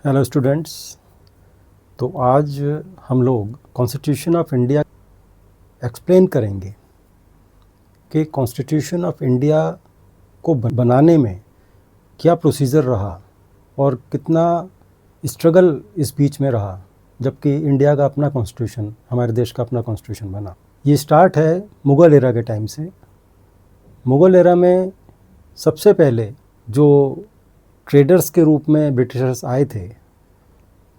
Hello students. तो आज हम लोग कॉन्स्टिट्यूशन ऑफ इंडिया एक्सप्लेन करेंगे कि कॉन्स्टिट्यूशन ऑफ इंडिया को बनाने में क्या प्रोसीजर रहा और कितना स्ट्रगल इस बीच में रहा, जबकि इंडिया का अपना कॉन्स्टिट्यूशन, हमारे देश का अपना कॉन्स्टिट्यूशन बना। ये स्टार्ट है मुग़ल एरा के टाइम से। मुग़ल एरा में सबसे पहले जो ट्रेडर्स के रूप में ब्रिटिशर्स आए थे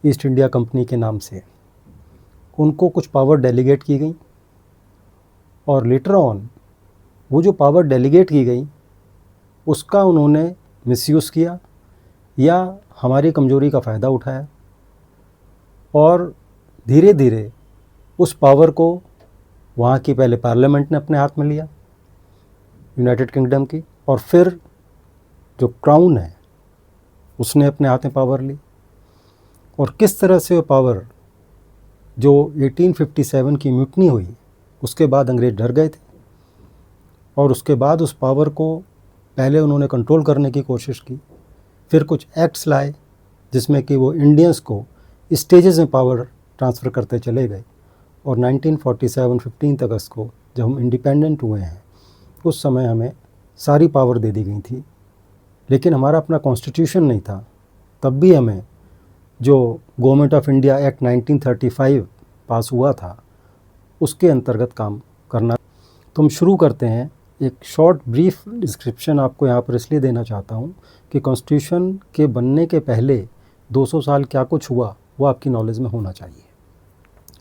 ईस्ट इंडिया कंपनी के नाम से, उनको कुछ पावर डेलीगेट की गई और लेटर ऑन वो जो पावर डेलीगेट की गई उसका उन्होंने मिसयूज़ किया या हमारी कमज़ोरी का फ़ायदा उठाया और धीरे धीरे उस पावर को वहाँ की पहले पार्लियामेंट ने अपने हाथ में लिया यूनाइटेड किंगडम की, और फिर जो क्राउन है उसने अपने हाथ में पावर ली। और किस तरह से वो पावर, जो 1857 की म्यूटनी हुई उसके बाद अंग्रेज डर गए थे और उसके बाद उस पावर को पहले उन्होंने कंट्रोल करने की कोशिश की, फिर कुछ एक्ट्स लाए जिसमें कि वो इंडियंस को स्टेजेस में पावर ट्रांसफ़र करते चले गए। और 1947 15 अगस्त को जब हम इंडिपेंडेंट हुए हैं उस समय हमें सारी पावर दे दी गई थी, लेकिन हमारा अपना कॉन्स्टिट्यूशन नहीं था। तब भी हमें जो गवर्नमेंट ऑफ इंडिया एक्ट 1935 पास हुआ था उसके अंतर्गत काम करना। तो हम शुरू करते हैं। एक शॉर्ट ब्रीफ डिस्क्रिप्शन आपको यहाँ पर इसलिए देना चाहता हूँ कि कॉन्स्टिट्यूशन के बनने के पहले 200 साल क्या कुछ हुआ वो आपकी नॉलेज में होना चाहिए।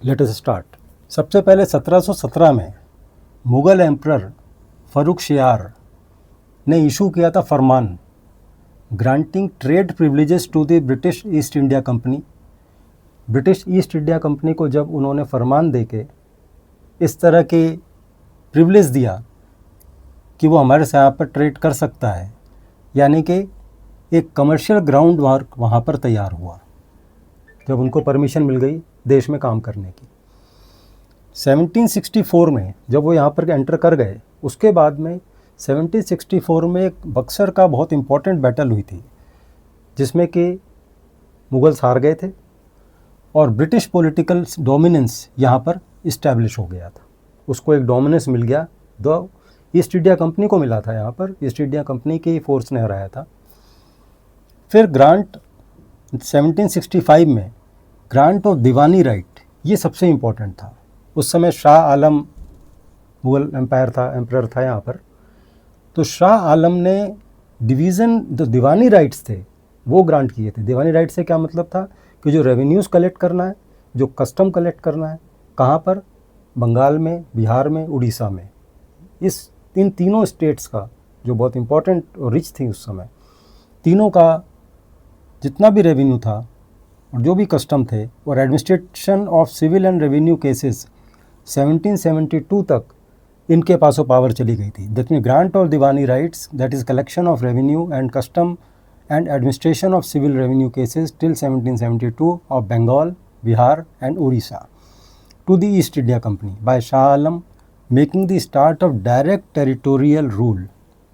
Let us start. सबसे पहले 1717 में मुग़ल एम्परर फ़र्रुखशियार ने इशू किया था फरमान granting trade privileges to the British East India Company. British East India Company को जब उन्होंने फरमान दे के इस तरह के प्रिविलेज दिया कि वो हमारे से यहाँ पर ट्रेड कर सकता है, यानी कि एक कमर्शियल ग्राउंड वहाँ पर तैयार हुआ जब उनको परमिशन मिल गई देश में काम करने की। 1764 में जब वो यहाँ पर एंटर कर गए, उसके बाद में 1764 में एक बक्सर का बहुत इम्पोर्टेंट बैटल हुई थी जिसमें कि मुग़ल्स हार गए थे और ब्रिटिश पॉलिटिकल डोमिनेंस यहाँ पर इस्टेब्लिश हो गया था। उसको एक डोमिनेंस मिल गया, दो ईस्ट इंडिया कंपनी को मिला था। यहाँ पर ईस्ट इंडिया कंपनी की फोर्स ने हराया था। फिर ग्रांट 1765 में ग्रांट ऑफ दीवानी राइट, ये सबसे इम्पोर्टेंट था। उस समय शाह आलम मुग़ल एम्पायर था, एम्परर था यहाँ पर। तो शाह आलम ने डिवीज़न जो दीवानी राइट्स थे वो ग्रांट किए थे। दीवानी राइट से क्या मतलब था कि जो रेवेन्यूज़ कलेक्ट करना है, जो कस्टम कलेक्ट करना है, कहाँ पर, बंगाल में, बिहार में, उड़ीसा में, इन तीनों स्टेट्स का जो बहुत इम्पोर्टेंट और रिच थी उस समय, तीनों का जितना भी रेवेन्यू था और जो भी कस्टम थे और administration of civil and revenue cases 1772 तक इनके पासों पावर चली गई थी। That mean grant of diwani rights, that is collection of revenue and custom and administration of civil revenue cases till 1772 of Bengal, Bihar and Orissa to the East India Company by Shah Alam, making the start of direct territorial rule.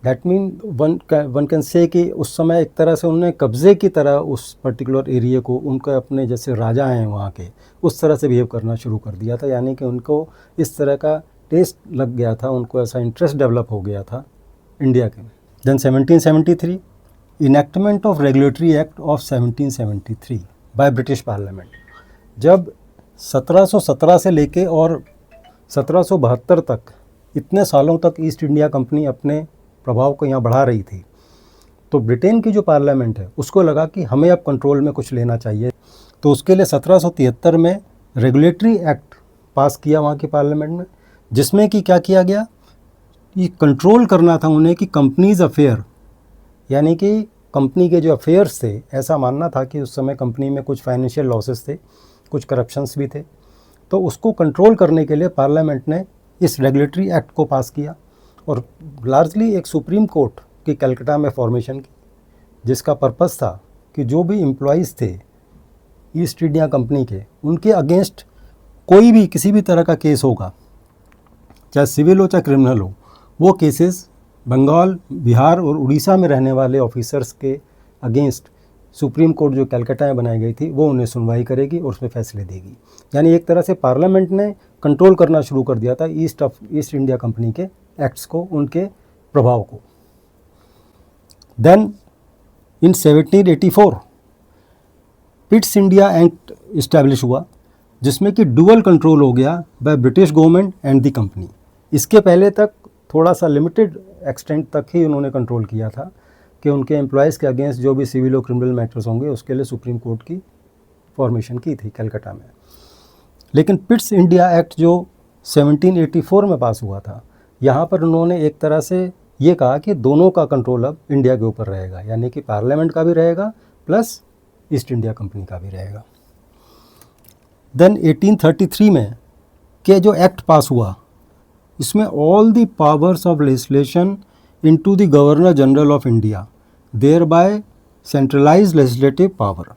That mean one can say कि उस समय एक तरह से उन्होंने कब्ज़े की तरह उस पर्टिकुलर एरिया को, उनको अपने जैसे राजा हैं वहाँ के, उस तरह से बिहेव करना शुरू कर दिया था। यानी कि उनको इस तरह का टेस्ट लग गया था, उनको ऐसा इंटरेस्ट डेवलप हो गया था इंडिया के। Then 1773 enactment of regulatory act of 1773 by British parliament. जब 1717 से लेके और 1772 तक, इतने सालों तक ईस्ट इंडिया कंपनी अपने प्रभाव को यहाँ बढ़ा रही थी, तो ब्रिटेन की जो पार्लियामेंट है उसको लगा कि हमें अब कंट्रोल में कुछ लेना चाहिए। तो उसके लिए 1773 में रेगुलेटरी एक्ट पास किया वहाँ की पार्लियामेंट में, जिसमें कि क्या किया गया, ये कंट्रोल करना था उन्हें कि कंपनीज अफेयर, यानी कि कंपनी के जो अफेयर्स थे, ऐसा मानना था कि उस समय कंपनी में कुछ फाइनेंशियल लॉसेस थे, कुछ करप्शंस भी थे, तो उसको कंट्रोल करने के लिए पार्लियामेंट ने इस रेगुलेटरी एक्ट को पास किया और लार्जली एक सुप्रीम कोर्ट की कलकत्ता में फॉर्मेशन की, जिसका पर्पस था कि जो भी एम्प्लॉइज़ थे ईस्ट इंडिया कंपनी के, उनके अगेंस्ट कोई भी किसी भी तरह का केस होगा, चाहे सिविल हो चाहे क्रिमिनल हो, वो केसेस बंगाल, बिहार और उड़ीसा में रहने वाले ऑफिसर्स के अगेंस्ट सुप्रीम कोर्ट जो कलकत्ता में बनाई गई थी वो उन्हें सुनवाई करेगी और उसमें फैसले देगी। यानी एक तरह से पार्लियामेंट ने कंट्रोल करना शुरू कर दिया था ईस्ट इंडिया कंपनी के एक्ट्स को, उनके प्रभाव को। Then in 1784 Pitt's India act establish हुआ, जिसमें कि डुअल कंट्रोल हो गया by British government and the company. इसके पहले तक थोड़ा सा लिमिटेड एक्सटेंट तक ही उन्होंने कंट्रोल किया था कि उनके एम्प्लॉयज़ के अगेंस्ट जो भी सिविल और क्रिमिनल मैटर्स होंगे उसके लिए सुप्रीम कोर्ट की फॉर्मेशन की थी कलकत्ता में। लेकिन पिट्स इंडिया एक्ट जो 1784 में पास हुआ था, यहाँ पर उन्होंने एक तरह से ये कहा कि दोनों का कंट्रोल अब इंडिया के ऊपर रहेगा, यानी कि पार्लियामेंट का भी रहेगा प्लस ईस्ट इंडिया कंपनी का भी रहेगा। देन 1833 में के जो एक्ट पास हुआ, इसमें all the powers of legislation into the governor general of India thereby centralise legislative power.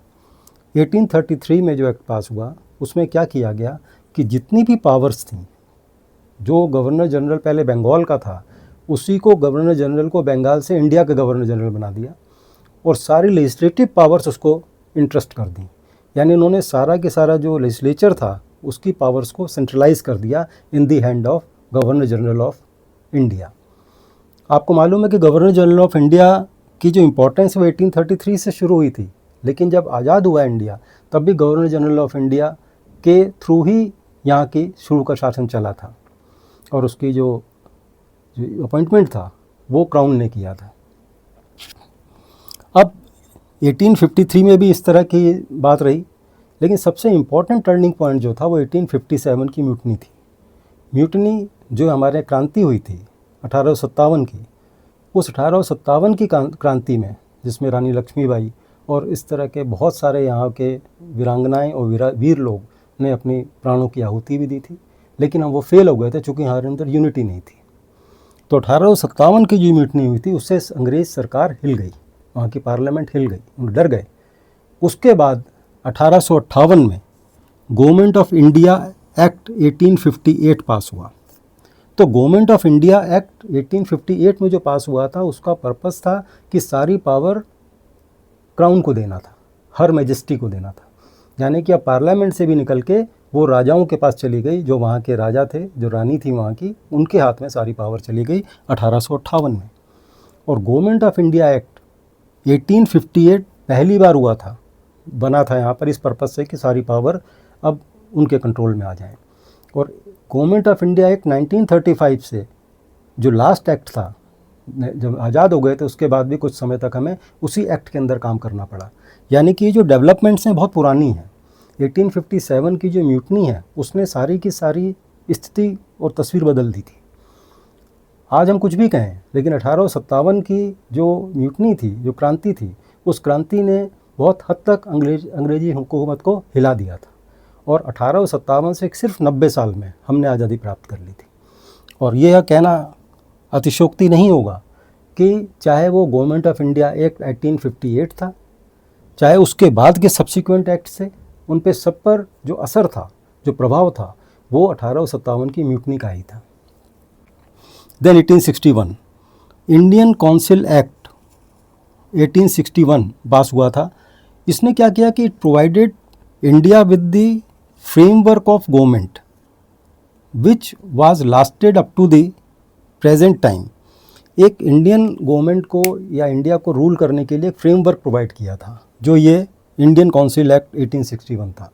1833 में जो एक्ट पास हुआ उसमें क्या किया गया कि जितनी भी पावर्स थी, जो गवर्नर जनरल पहले बंगाल का था उसी को गवर्नर जनरल को बंगाल से इंडिया का गवर्नर जनरल बना दिया और सारी लेजिस्लेटिव पावर्स उसको इंट्रस्ट कर दी। यानी उन्होंने सारा के सारा जो लेजिस्लेचर था उसकी पावर्स को सेंट्रलाइज कर दिया in the hand of governor general of India. आपको मालूम है कि गवर्नर जनरल ऑफ इंडिया की जो इम्पोर्टेंस वो 1833 से शुरू हुई थी, लेकिन जब आज़ाद हुआ इंडिया तब भी गवर्नर जनरल ऑफ इंडिया के थ्रू ही यहाँ की शुरू का शासन चला था और उसकी जो अपॉइंटमेंट था वो क्राउन ने किया था। अब 1853 में भी इस तरह की बात रही, लेकिन सबसे इम्पॉर्टेंट टर्निंग पॉइंट जो था वो 1857 की म्यूटनी थी। म्यूटनी जो हमारे क्रांति हुई थी 1857 की, उस 1857 की क्रांति में जिसमें रानी लक्ष्मीबाई और इस तरह के बहुत सारे यहाँ के वीरांगनाएं और वीर लोग ने अपनी प्राणों की आहुति भी दी थी, लेकिन हम वो फेल हो गए थे चूँकि हमारे अंदर यूनिटी नहीं थी। तो 1857 की जो म्यूटनी हुई थी उससे अंग्रेज़ सरकार हिल गई, वहाँ की पार्लियामेंट हिल गई, उन डर गए। उसके बाद 1858 में गवर्नमेंट ऑफ इंडिया एक्ट 1858 पास हुआ। तो गवर्नमेंट ऑफ इंडिया एक्ट 1858 में जो पास हुआ था उसका पर्पस था कि सारी पावर क्राउन को देना था, हर मैजेस्टी को देना था। यानी कि अब पार्लियामेंट से भी निकल के वो राजाओं के पास चली गई, जो वहाँ के राजा थे, जो रानी थी वहाँ की, उनके हाथ में सारी पावर चली गई 1858 में। और गवर्नमेंट ऑफ इंडिया एक्ट 1858 पहली बार हुआ था, बना था यहाँ पर इस पर्पस से कि सारी पावर अब उनके कंट्रोल में आ जाए। और गवर्नमेंट ऑफ इंडिया एक्ट 1935 से जो लास्ट एक्ट था, जब आज़ाद हो गए थे उसके बाद भी कुछ समय तक हमें उसी एक्ट के अंदर काम करना पड़ा। यानी कि जो डेवलपमेंट्स हैं बहुत पुरानी हैं। 1857 की जो म्यूटनी है उसने सारी की सारी स्थिति और तस्वीर बदल दी थी। आज हम कुछ भी कहें, लेकिन 1857 की जो म्यूटनी थी, जो क्रांति थी, उस क्रांति ने बहुत हद तक अंग्रेजी हुकूमत को हिला दिया था। और 1857 से सिर्फ 90 साल में हमने आज़ादी प्राप्त कर ली थी। और यह कहना अतिशयोक्ति नहीं होगा कि चाहे वो गवर्नमेंट ऑफ इंडिया एक्ट 1858 था, चाहे उसके बाद के सब्सिक्वेंट एक्ट से, उन पे सब पर जो असर था, जो प्रभाव था, वो 1857 की म्यूटनी का ही था। Then 1861 Indian council act 1861 pass हुआ था। इसने क्या किया कि it provided India with the framework of government which was lasted up to the present time. एक इंडियन गवर्नमेंट को या इंडिया को रूल करने के लिए एक फ्रेमवर्क प्रोवाइड किया था, जो ये इंडियन काउंसिल एक्ट 1861 था।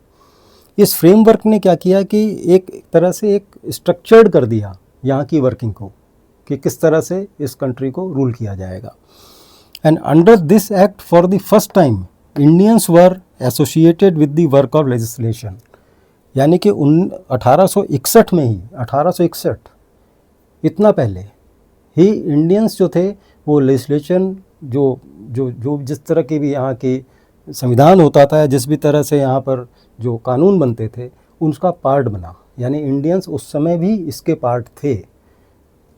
इस फ्रेमवर्क ने क्या किया कि एक तरह से एक स्ट्रक्चर्ड कर दिया यहाँ की वर्किंग को कि किस तरह से इस कंट्री को रूल किया जाएगा। And under this act for the first time Indians were associated with the work of legislation. यानी कि 1861 में ही, 1861 इतना पहले ही इंडियंस जो थे वो लेजिस्लेशन जो जिस तरह की भी यहाँ की संविधान होता था, जिस भी तरह से यहाँ पर जो कानून बनते थे उनका पार्ट बना। यानी इंडियंस उस समय भी इसके पार्ट थे।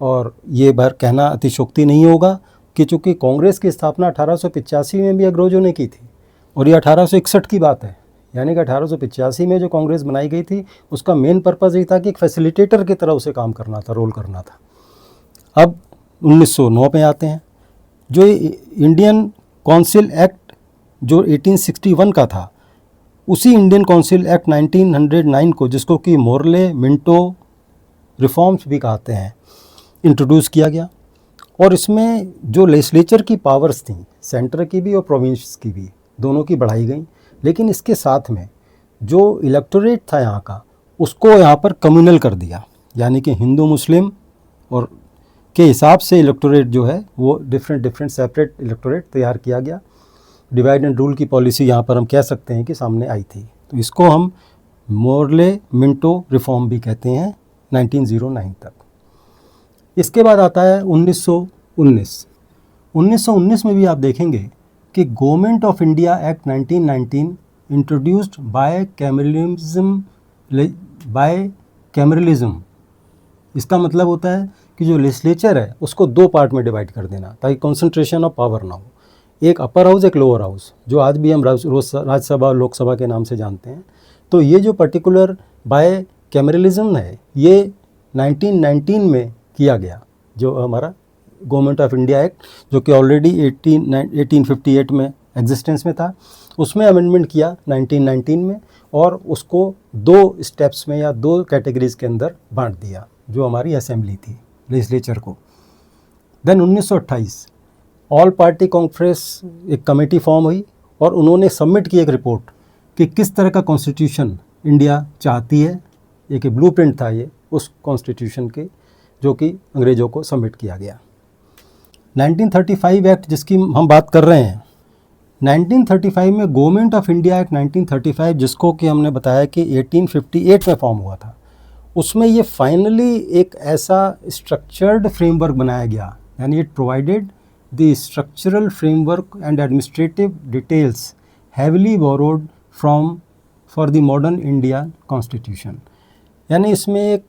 और ये बार कहना अतिशयोक्ति नहीं होगा कि चूँकि कांग्रेस की स्थापना 1885 में भी अंग्रेजों ने की थी और ये 1861 की बात है। यानी कि 1885 में जो कांग्रेस बनाई गई थी उसका मेन पर्पज़ ये था कि एक फैसिलिटेटर की तरह उसे काम करना था, रोल करना था। अब 1909 में आते हैं, जो इंडियन काउंसिल एक्ट जो 1861 का था, उसी इंडियन काउंसिल एक्ट 1909 को, जिसको कि मोर्ले मिंटो रिफॉर्म्स भी कहते हैं, इंट्रोड्यूस किया गया। और इसमें जो लेजिस्लेचर की पावर्स थी, सेंटर की भी और प्रोविंस की भी, दोनों की बढ़ाई गई। लेकिन इसके साथ में जो इलेक्टोरेट था यहाँ का, उसको यहाँ पर कम्युनल कर दिया, यानी कि हिंदू मुस्लिम और के हिसाब से इलेक्टोरेट जो है वो डिफरेंट सेपरेट इलेक्टोरेट तैयार किया गया। डिवाइड एंड रूल की पॉलिसी यहाँ पर हम कह सकते हैं कि सामने आई थी। तो इसको हम मोर्ले मिंटो रिफॉर्म भी कहते हैं 1909 तक। इसके बाद आता है 1919। 1919 में भी आप देखेंगे कि government of India act 1919 introduced bicameralism. इसका मतलब होता है कि जो लेजिस्लेचर है उसको दो पार्ट में डिवाइड कर देना, ताकि कंसंट्रेशन ऑफ पावर ना हो। एक अपर हाउस, एक लोअर हाउस, जो आज भी हम राज्यसभा और लोकसभा के नाम से जानते हैं। तो ये जो पर्टिकुलर बायकैमरलिज्म है, ये 1919 में किया गया, जो हमारा गवर्नमेंट ऑफ इंडिया एक्ट, जो कि ऑलरेडी 1858 में एग्जिस्टेंस में था, उसमें अमेंडमेंट किया 1919 में, और उसको दो स्टेप्स में या दो कैटेगरीज के अंदर बांट दिया, जो हमारी असेंबली थी, लेजिस्लेचर को। देन 1928 ऑल पार्टी कॉन्फ्रेंस एक कमेटी फॉर्म हुई, और उन्होंने सबमिट की एक रिपोर्ट कि किस तरह का कॉन्स्टिट्यूशन इंडिया चाहती है। एक ब्लूप्रिंट था ये उस कॉन्स्टिट्यूशन के, जो कि अंग्रेज़ों को सबमिट किया गया। 1935 एक्ट जिसकी हम बात कर रहे हैं, 1935 में गवर्नमेंट ऑफ इंडिया एक्ट 1935, जिसको कि हमने बताया कि 1858 में फॉर्म हुआ था, उसमें ये फाइनली एक ऐसा स्ट्रक्चर्ड फ्रेमवर्क बनाया गया, यानी it provided the structural framework and administrative details heavily borrowed from for the modern India constitution. यानी इसमें एक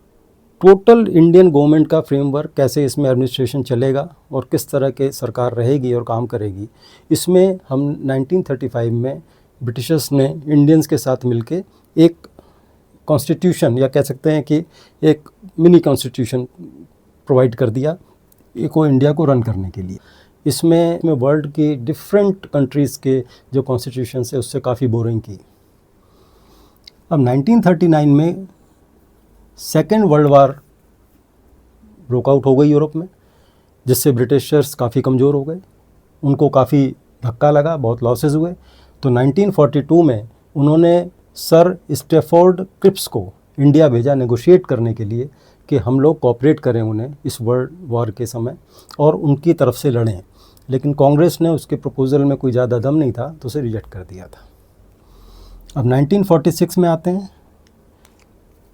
टोटल इंडियन गवर्नमेंट का फ्रेमवर्क, कैसे इसमें एडमिनिस्ट्रेशन चलेगा और किस तरह के सरकार रहेगी और काम करेगी, इसमें हम 1935 में ब्रिटिशर्स ने इंडियंस के साथ मिलके एक कॉन्स्टिट्यूशन, या कह सकते हैं कि एक मिनी कॉन्स्टिट्यूशन प्रोवाइड कर दिया को इंडिया को रन करने के लिए। इसमें वर्ल्ड की डिफरेंट कंट्रीज़ के जो कॉन्स्टिट्यूशन है उससे काफ़ी बोरिंग की। अब 1939 में second world war broke out हो गई यूरोप में, जिससे ब्रिटिशर्स काफ़ी कमज़ोर हो गए, उनको काफ़ी धक्का लगा, बहुत लॉसेस हुए। तो 1942 में उन्होंने सर स्टैफोर्ड क्रिप्स को इंडिया भेजा नेगोशिएट करने के लिए कि हम लोग कोऑपरेट करें उन्हें इस वर्ल्ड वॉर के समय और उनकी तरफ से लड़ें। लेकिन कांग्रेस ने उसके प्रपोज़ल में कोई ज़्यादा दम नहीं था, तो उसे रिजेक्ट कर दिया था। अब 1946 में आते हैं,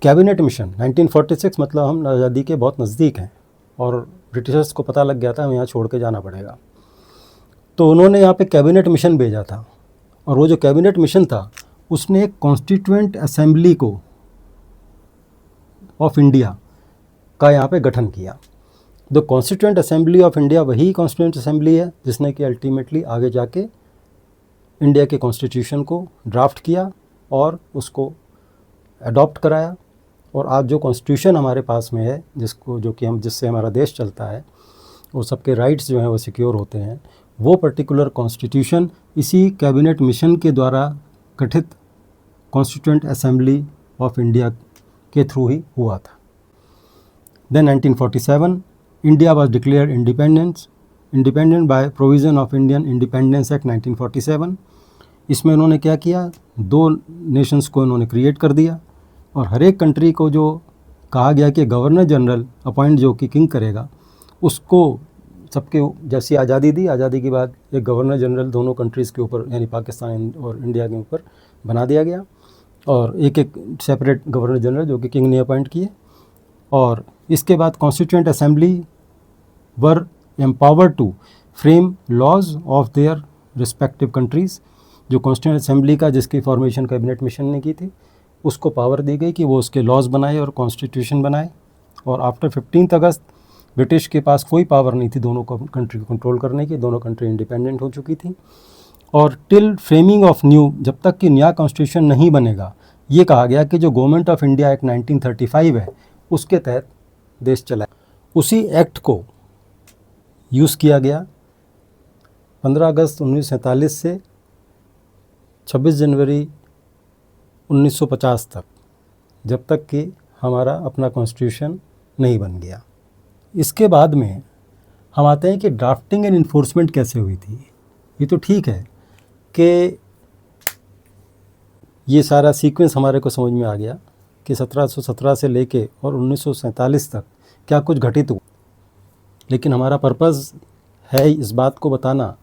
कैबिनेट मिशन। 1946 मतलब हम आज़ादी के बहुत नज़दीक हैं और ब्रिटिशर्स को पता लग गया था हमें यहाँ छोड़ के जाना पड़ेगा। तो उन्होंने यहाँ पे कैबिनेट मिशन भेजा था, और वो जो कैबिनेट मिशन था उसने एक कॉन्स्टिट्यूएंट असेंबली को ऑफ इंडिया का यहाँ पे गठन किया। The constituent assembly of India वही कॉन्स्टिट्यूएंट असेंबली है जिसने कि अल्टीमेटली आगे जाके इंडिया के कॉन्स्टिट्यूशन को ड्राफ्ट किया और उसको अडॉप्ट कराया। और आज जो कॉन्स्टिट्यूशन हमारे पास में है, जिससे हमारा देश चलता है, वो सबके राइट्स जो हैं वो सिक्योर होते हैं, वो पर्टिकुलर कॉन्स्टिट्यूशन इसी कैबिनेट मिशन के द्वारा गठित कॉन्स्टिट्यूएंट असेंबली ऑफ इंडिया के थ्रू ही हुआ था। Then 1947 India was declared independent by provision of Indian independence act 1947। इसमें उन्होंने क्या किया, दो नेशंस को उन्होंने क्रिएट कर दिया, और हर एक कंट्री को जो कहा गया कि गवर्नर जनरल अपॉइंट जो कि किंग करेगा, उसको सबके जैसी आज़ादी दी, आज़ादी के बाद एक गवर्नर जनरल दोनों कंट्रीज़ के ऊपर यानी पाकिस्तान और इंडिया के ऊपर बना दिया गया, और एक एक सेपरेट गवर्नर जनरल जो कि किंग ने अपॉइंट किए। और इसके बाद constituent assembly were empowered to frame laws of their respective countries. जो कॉन्स्टिट्यूएंट असेंबली का जिसकी फॉर्मेशन कैबिनेट मिशन ने की थी, उसको पावर दी गई कि वो उसके लॉज बनाए और कॉन्स्टिट्यूशन बनाए। और आफ्टर 15 अगस्त ब्रिटिश के पास कोई पावर नहीं थी दोनों कंट्री को कंट्रोल करने की, दोनों कंट्री इंडिपेंडेंट हो चुकी थी। और टिल फ्रेमिंग ऑफ न्यू, जब तक कि नया कॉन्स्टिट्यूशन नहीं बनेगा, ये कहा गया कि जो गवर्नमेंट ऑफ इंडिया एक्ट 1935 है उसके तहत देश चला। उसी एक्ट को यूज़ किया गया 15 अगस्त 1947 से 26 जनवरी 1950 तक, जब तक कि हमारा अपना कॉन्स्टिट्यूशन नहीं बन गया। इसके बाद में हम आते हैं कि ड्राफ्टिंग एंड इन्फोर्समेंट कैसे हुई थी। ये तो ठीक है कि ये सारा सीक्वेंस हमारे को समझ में आ गया कि 1717 से लेके और 1947 तक क्या कुछ घटित हुआ, लेकिन हमारा पर्पज़ है इस बात को बताना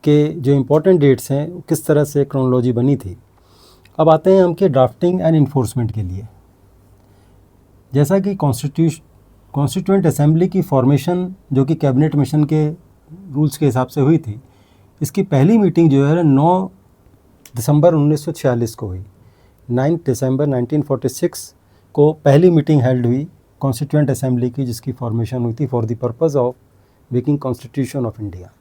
कि जो इम्पोर्टेंट डेट्स हैं किस तरह से क्रोनोलॉजी बनी थी। अब आते हैं हम कि ड्राफ्टिंग एंड इन्फोर्समेंट के लिए। जैसा कि कॉन्स्टिट्यूएंट असेंबली की फॉर्मेशन जो कि कैबिनेट मिशन के रूल्स के हिसाब से हुई थी, इसकी पहली मीटिंग जो है 9 दिसंबर 1946 को हुई। 9 दिसंबर 1946 को पहली मीटिंग हेल्ड हुई कॉन्स्टिट्यूएंट असेंबली की, जिसकी फॉर्मेशन हुई थी for the purpose of making constitution of India.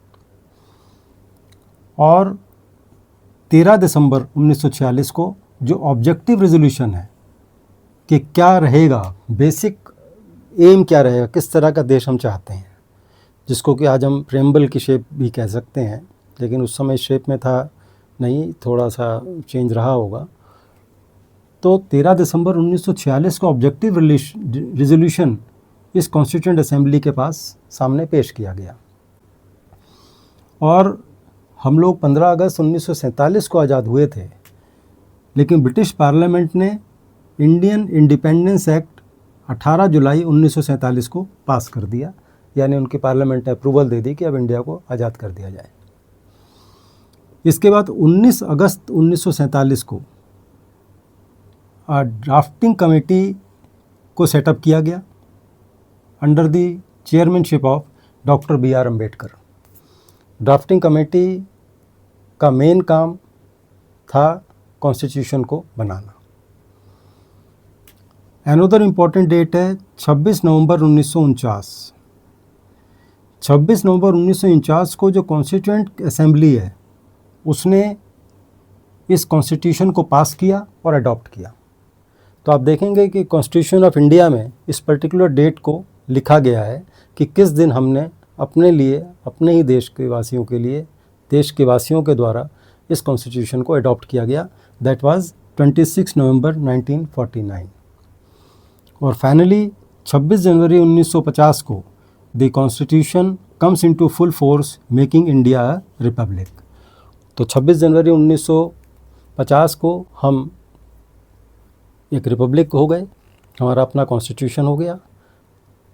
और 13 दिसंबर 1946 को जो ऑब्जेक्टिव रेजोल्यूशन है कि क्या रहेगा, बेसिक एम क्या रहेगा, किस तरह का देश हम चाहते हैं, जिसको कि आज हम प्रेम्बल की शेप भी कह सकते हैं, लेकिन उस समय शेप में था नहीं, थोड़ा सा चेंज रहा होगा। तो 13 दिसंबर 1946 को ऑब्जेक्टिव रेजोल्यूशन इस कॉन्स्टिट्यूएंट असेंबली के पास सामने पेश किया गया। और हम लोग 15 अगस्त 1947 को आज़ाद हुए थे, लेकिन ब्रिटिश पार्लियामेंट ने इंडियन इंडिपेंडेंस एक्ट 18 जुलाई 1947 को पास कर दिया, यानी उनकी पार्लियामेंट ने अप्रूवल दे दी कि अब इंडिया को आज़ाद कर दिया जाए। इसके बाद 19 अगस्त 1947 को ड्राफ्टिंग कमेटी को सेटअप किया गया under the chairmanship of doctor B.R. Ambedkar. Drafting committee का मेन काम था कॉन्स्टिट्यूशन को बनाना। अनदर इम्पॉर्टेंट डेट है 26 नवंबर 1949। 26 नवंबर 1949 को जो कॉन्स्टिट्यूएंट असेंबली है उसने इस कॉन्स्टिट्यूशन को पास किया और अडॉप्ट किया। तो आप देखेंगे कि कॉन्स्टिट्यूशन ऑफ इंडिया में इस पर्टिकुलर डेट को लिखा गया है कि किस दिन हमने अपने लिए, अपने ही देश के वासियों के लिए, देश के वासियों के द्वारा इस कॉन्स्टिट्यूशन को अडॉप्ट किया गया। दैट वाज 26 नवंबर 1949। और फाइनली 26 जनवरी 1950 को the constitution comes into full force making India a republic. तो 26 जनवरी 1950 को हम एक रिपब्लिक हो गए, हमारा अपना कॉन्स्टिट्यूशन हो गया।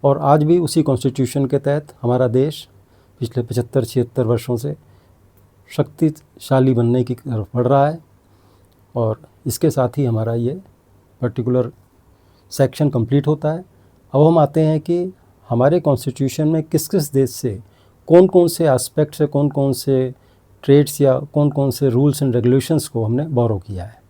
और आज भी उसी कॉन्स्टिट्यूशन के तहत हमारा देश पिछले 75-76 वर्षों से शक्तिशाली बनने की तरफ बढ़ रहा है। और इसके साथ ही हमारा ये पर्टिकुलर सेक्शन कंप्लीट होता है। अब हम आते हैं कि हमारे कॉन्स्टिट्यूशन में किस किस देश से कौन कौन से एस्पेक्ट से, कौन कौन से ट्रेड्स या कौन कौन से रूल्स एंड रेगुलेशंस को हमने बोरो किया है।